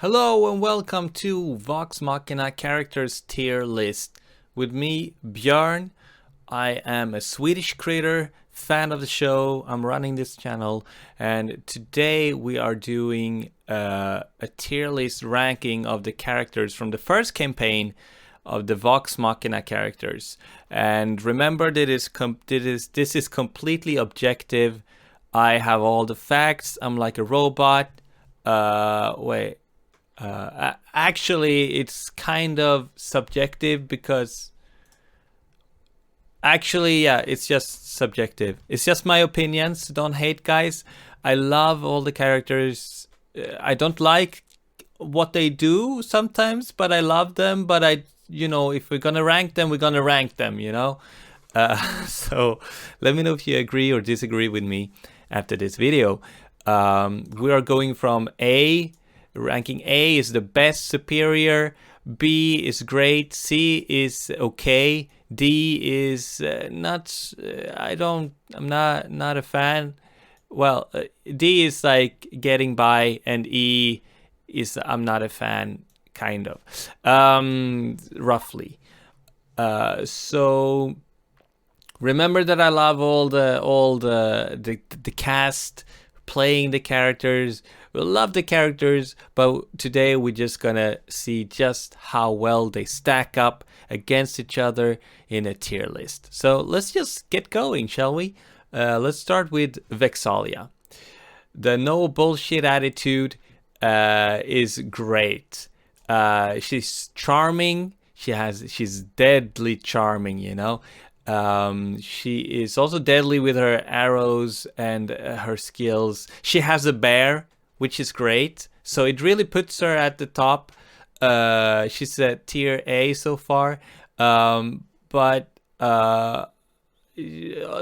Hello and welcome to Vox Machina characters tier list. With me, Björn. I am a Swedish creator, fan of the show. I'm running this channel, and today we are doing a tier list ranking of the characters from the first campaign of the Vox Machina characters. And remember, this is completely objective. I have all the facts. I'm like a robot. Actually, it's kind of subjective because it's just subjective. It's just my opinions. Don't hate, guys. I love all the characters. I don't like what they do sometimes, but I love them. But if we're gonna rank them, we're gonna rank them, So let me know if you agree or disagree with me after this video. We are going from A. Ranking A is the best, superior. B is great. C is okay. D is not. I'm not a fan. Well, D is like getting by, and E is I'm not a fan, kind of. Roughly. So remember that I love all the cast playing the characters. We love the characters, but today we're just gonna see just how well they stack up against each other in a tier list. So let's just get going, shall we? Let's start with Vexalia. The no bullshit attitude is great. She's charming. She's deadly charming, She is also deadly with her arrows and her skills. She has a bear, which is great. So it really puts her at the top. She's at tier A so far. But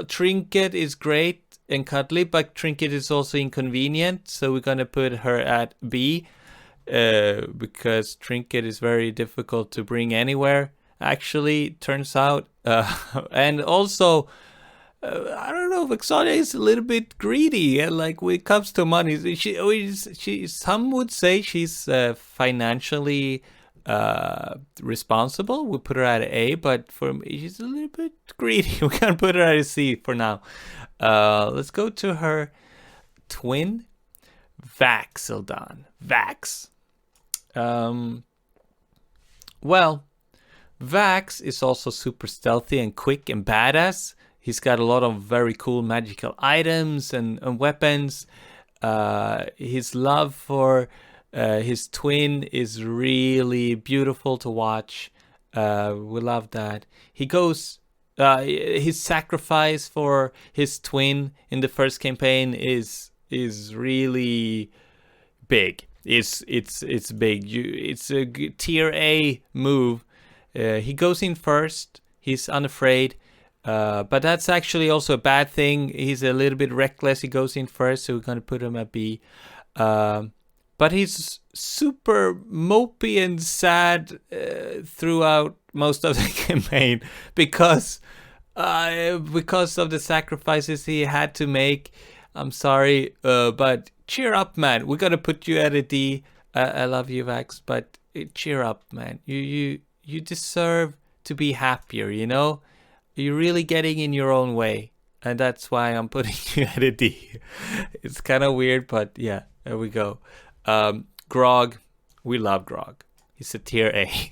Trinket is great and cuddly, but Trinket is also inconvenient. So we're going to put her at B because Trinket is very difficult to bring anywhere. Actually, turns out. And also, I don't know, Vexalia is a little bit greedy, and like when it comes to money, she some would say she's financially responsible. We put her at A, but for me, she's a little bit greedy. We can put her at a C for now. Let's go to her twin, Vaxildon. Vax. Vax is also super stealthy and quick and badass. He's got a lot of very cool magical items and weapons. His love for his twin is really beautiful to watch. We love that. His sacrifice for his twin in the first campaign is really big. It's big. It's a tier A move. He goes in first. He's unafraid. But that's actually also a bad thing. He's a little bit reckless. He goes in first, so we're going to put him at B. But he's super mopey and sad throughout most of the campaign because of the sacrifices he had to make. I'm sorry, but cheer up, man. We're going to put you at a D. I love you, Vax, but cheer up, man. You deserve to be happier, You're really getting in your own way. And that's why I'm putting you at a D. It's kind of weird, but yeah, there we go. Grog. We love Grog. He's a tier A.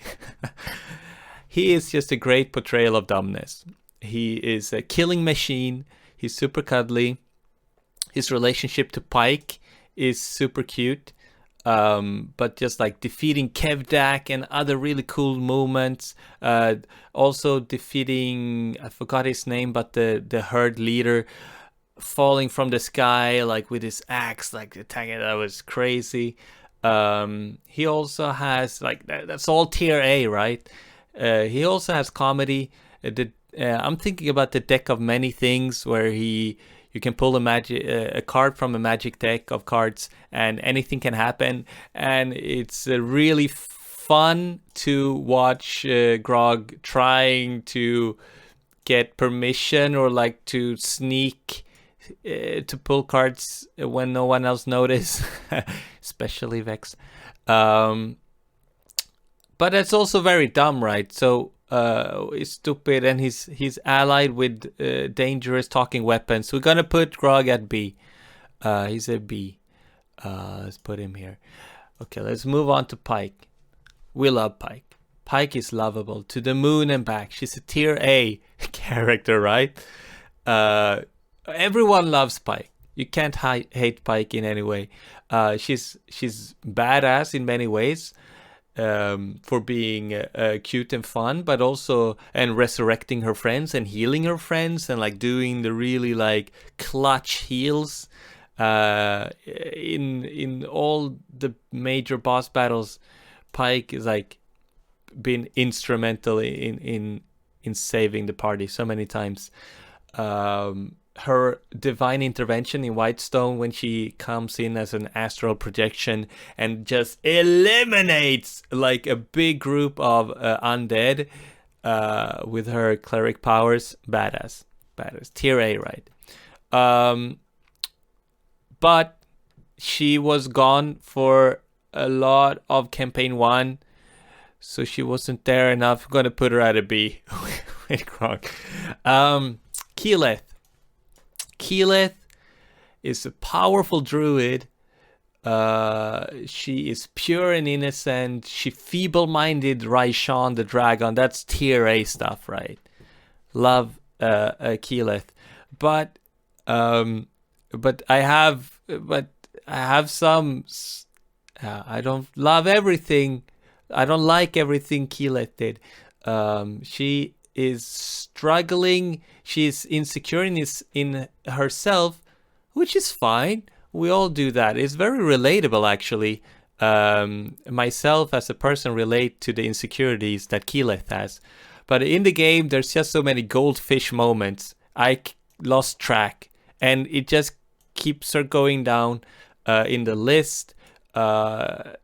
He is just a great portrayal of dumbness. He is a killing machine. He's super cuddly. His relationship to Pike is super cute. But just like defeating Kevdak and other really cool moments. Also defeating, I forgot his name, but the herd leader falling from the sky like with his axe, like attacking. That was crazy. He also has like that's all tier A, right? He also has comedy. I'm thinking about the deck of many things where you can pull a card from a magic deck of cards and anything can happen. And it's really fun to watch Grog trying to get permission or like to sneak to pull cards when no one else notices, especially Vex. But it's also very dumb, right? So he's stupid, and he's allied with dangerous talking weapons. We're gonna put Grog at B. He's a B. Let's put him here. Okay, let's move on to Pike. We love Pike. Pike is lovable to the moon and back. She's a tier A character, right? Everyone loves Pike. You can't hate Pike in any way. She's badass in many ways, for being cute and fun, but also and resurrecting her friends and healing her friends and like doing the really like clutch heals. In all the major boss battles, Pike is like been instrumental in saving the party so many times. Her divine intervention in Whitestone when she comes in as an astral projection and just eliminates like a big group of undead with her cleric powers. Badass. Tier A, right? But she was gone for a lot of campaign 1, so she wasn't there enough. I'm gonna put her at a B. Wait, Grog. Keyleth. Keyleth is a powerful druid. She is pure and innocent. She feeble-minded Raishan the dragon. That's tier A stuff, right? Love Keyleth, but I have some. I don't love everything. I don't like everything Keyleth did. She is struggling. She's insecure in herself, which is fine. We all do that. It's very relatable, actually. Myself as a person relate to the insecurities that Keyleth has. But in the game, there's just so many goldfish moments. I lost track, and it just keeps her going down in the list. Like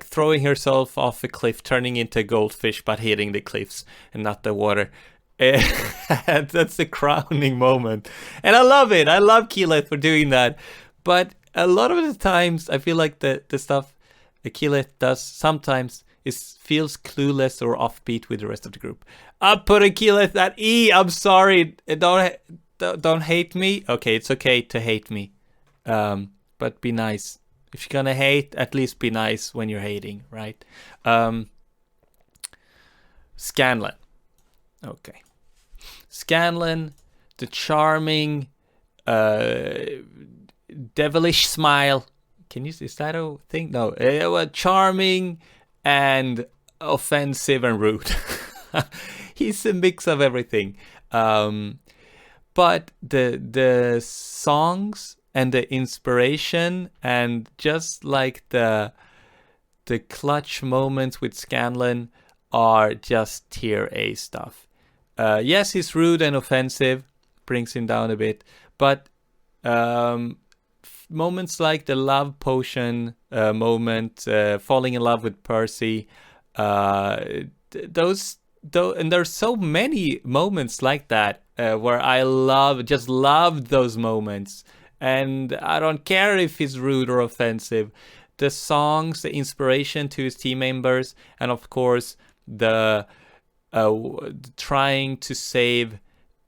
throwing herself off a cliff, turning into a goldfish, but hitting the cliffs and not the water. That's the crowning moment. And I love it. I love Keyleth for doing that. But a lot of the times, I feel like the stuff Keyleth does sometimes feels clueless or offbeat with the rest of the group. I'm putting Keyleth at E. I'm sorry. Don't hate me. Okay, it's okay to hate me. But be nice. If you're gonna hate, at least be nice when you're hating, right? Scanlan. Okay. Scanlan, the charming, devilish smile. Is that a thing? No. Charming and offensive and rude. He's a mix of everything. But the songs and the inspiration and just like the clutch moments with Scanlan are just tier A stuff. Yes, he's rude and offensive, brings him down a bit, but moments like the love potion moment, falling in love with Percy, and there's so many moments like that where I just love those moments. And I don't care if he's rude or offensive. The songs, the inspiration to his team members, and of course the trying to save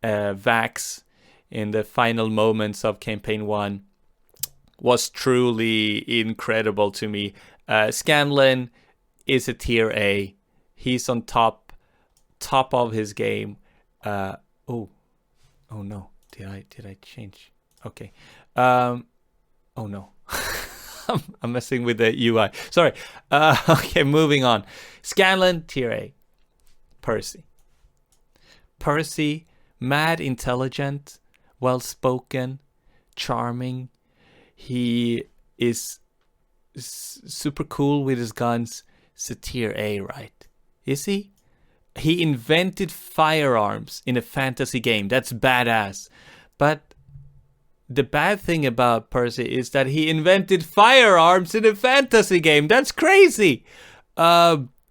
Vax in the final moments of campaign 1 was truly incredible to me. Scanlan is a tier A. He's on top of his game. Oh no! Did I change? Okay. Oh no. I'm messing with the UI. Sorry. Okay, moving on. Scanlan, tier A. Percy, mad intelligent, well-spoken, charming. He is super cool with his guns. It's a tier A, right? Is he? He invented firearms in a fantasy game. That's badass. But the bad thing about Percy is that he invented firearms in a fantasy game. That's crazy.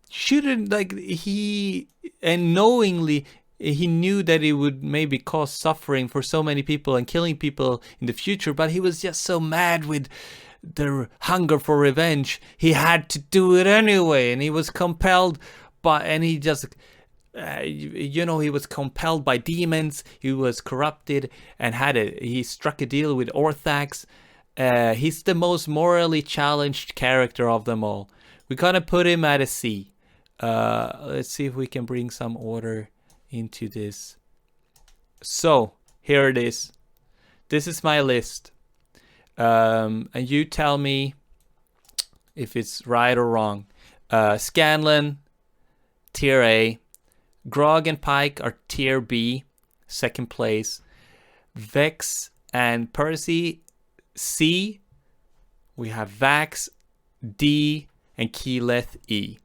Shouldn't he knowingly he knew that it would maybe cause suffering for so many people and killing people in the future, but he was just so mad with their hunger for revenge. He had to do it anyway, and he was compelled by, and he just, he was compelled by demons. He was corrupted and he struck a deal with Orthax. He's the most morally challenged character of them all. We're gonna put him at a C. Let's see if we can bring some order into this. So here it is. This is my list, and you tell me if it's right or wrong. Scanlan, tier A. Grog and Pike are tier B, second place. Vex and Percy, C. We have Vax, D, and Keyleth, E.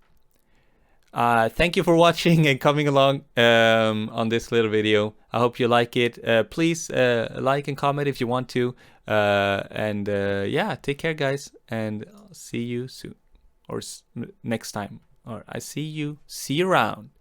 Thank you for watching and coming along on this little video. I hope you like it. Please like and comment if you want to. Yeah, take care, guys, and I'll see you soon or next time. Or see you around.